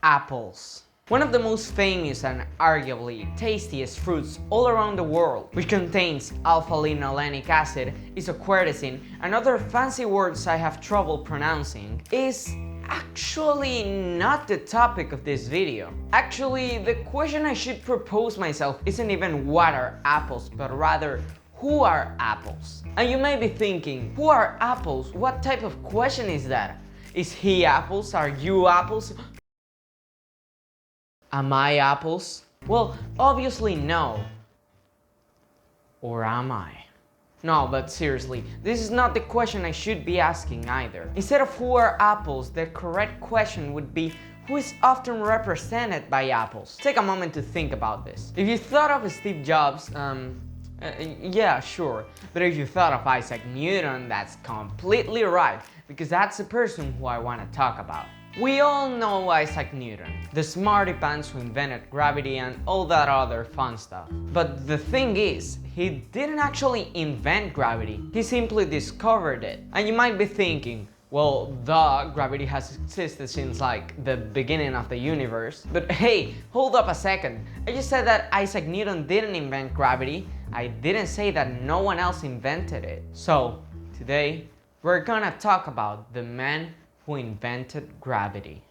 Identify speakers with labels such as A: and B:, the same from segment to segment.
A: Apples. One of the most famous and arguably tastiest fruits all around the world, which contains alpha-linolenic acid, isoquercetin, and other fancy words I have trouble pronouncing, is actually not the topic of this video. Actually, the question I should propose myself isn't even what are apples, but rather who are apples? And you may be thinking, who are apples? What type of question is that? Is he apples? Are you apples? Am I apples? Well, obviously no. Or am I? No, but seriously, this is not the question I should be asking either. Instead of who are apples, the correct question would be who is often represented by apples. Take a moment to think about this. If you thought of Steve Jobs, yeah, sure. But if you thought of Isaac Newton, that's completely right, because that's the person who I want to talk about. We all know Isaac Newton, the smarty pants who invented gravity and all that other fun stuff. But the thing is, he didn't actually invent gravity, he simply discovered it. And you might be thinking, well, gravity has existed since like the beginning of the universe. But hey, hold up a second. I just said that Isaac Newton didn't invent gravity. I didn't say that no one else invented it. So, today, we're gonna talk about the man who invented gravity.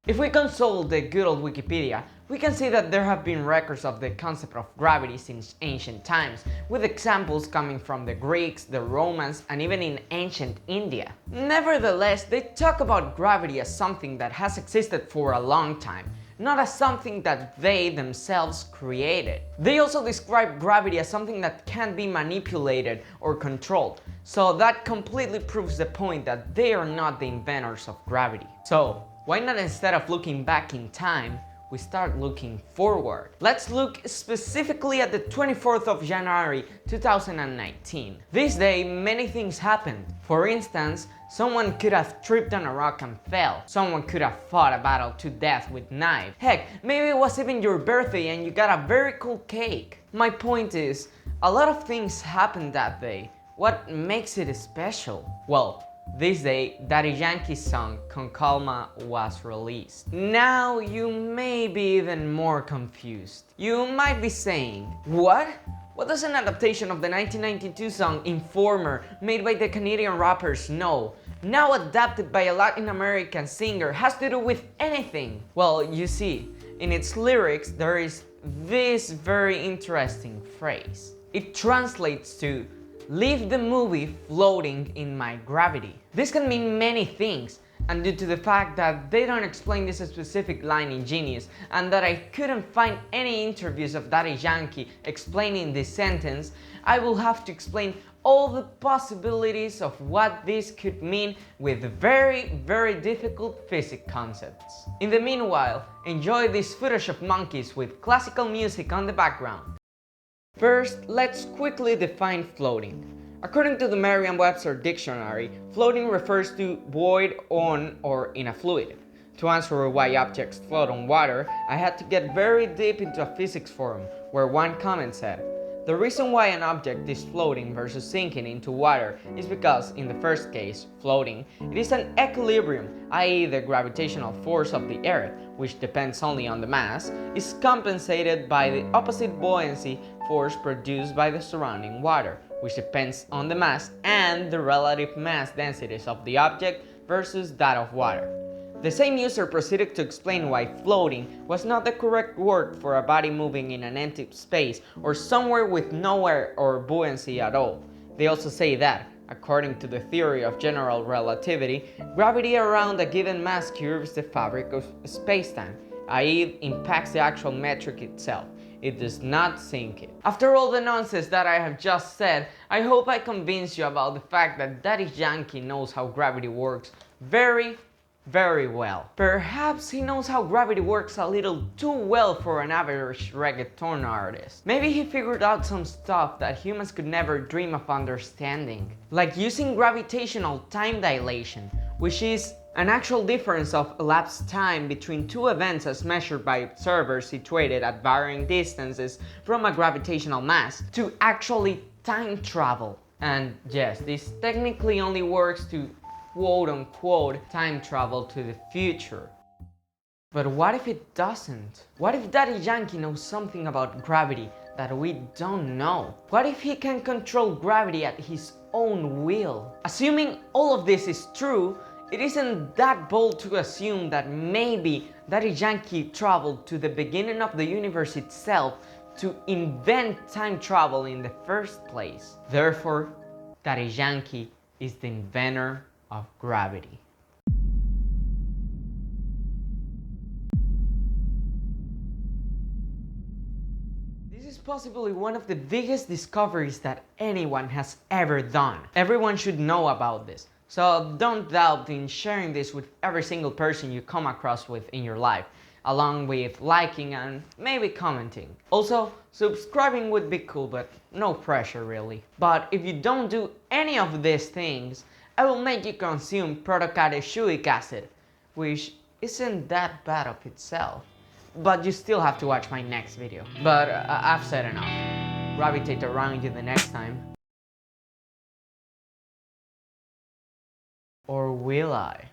A: If we consult the good old Wikipedia, we can see that there have been records of the concept of gravity since ancient times, with examples coming from the Greeks, the Romans, and even in ancient India. Nevertheless, they talk about gravity as something that has existed for a long time, not as something that they themselves created. They also describe gravity as something that can't be manipulated or controlled, so that completely proves the point that they are not the inventors of gravity. So, why not, instead of looking back in time, we start looking forward? Let's look specifically at the 24th of January 2019. This day, many things happened. For instance, someone could have tripped on a rock and fell. Someone could have fought a battle to death with knife. Heck, maybe it was even your birthday and you got a very cool cake. My point is, a lot of things happened that day. What makes it special? Well, this day, Daddy Yankee's song Con Calma was released. Now you may be even more confused. You might be saying, what? What does an adaptation of the 1992 song Informer made by the Canadian rapper Snow, now adapted by a Latin American singer, has to do with anything? Well, you see, in its lyrics there is this very interesting phrase. It translates to "leave the movie floating in my gravity." This can mean many things, and due to the fact that they don't explain this specific line in Genius, and that I couldn't find any interviews of Daddy Yankee explaining this sentence, I will have to explain all the possibilities of what this could mean with very difficult physics concepts. In the meanwhile, enjoy this footage of monkeys with classical music on the background. First, let's quickly define floating. According to the Merriam-Webster dictionary, floating refers to buoyed on or in a fluid. To answer why objects float on water, I had to get very deep into a physics forum, where one comment said, "The reason why an object is floating versus sinking into water is because, in the first case, floating, it is an equilibrium, i.e. the gravitational force of the Earth, which depends only on the mass, is compensated by the opposite buoyancy force produced by the surrounding water, which depends on the mass and the relative mass densities of the object versus that of water." The same user proceeded to explain why floating was not the correct word for a body moving in an empty space or somewhere with no air or buoyancy at all. They also say that, according to the theory of general relativity, gravity around a given mass curves the fabric of spacetime, i.e. it impacts the actual metric itself. It does not sink it. After all the nonsense that I have just said, I hope I convinced you about the fact that Daddy Yankee knows how gravity works very well. Perhaps he knows how gravity works a little too well for an average reggaeton artist. Maybe he figured out some stuff that humans could never dream of understanding, like using gravitational time dilation, which is an actual difference of elapsed time between two events as measured by observers situated at varying distances from a gravitational mass, to actually time travel. And yes, this technically only works to quote unquote time travel to the future. But what if it doesn't? What if Daddy Yankee knows something about gravity that we don't know? What if he can control gravity at his own will? Assuming all of this is true, it isn't that bold to assume that maybe Daddy Yankee traveled to the beginning of the universe itself to invent time travel in the first place. Therefore, Daddy Yankee is the inventor of gravity. This is possibly one of the biggest discoveries that anyone has ever done. Everyone should know about this. So don't doubt in sharing this with every single person you come across with in your life, along with liking and maybe commenting. Also, subscribing would be cool, but no pressure really. But if you don't do any of these things, I will make you consume protocatechuic acid, which isn't that bad of itself. But you still have to watch my next video. But I've said enough. Gravitate around you the next time. Or will I?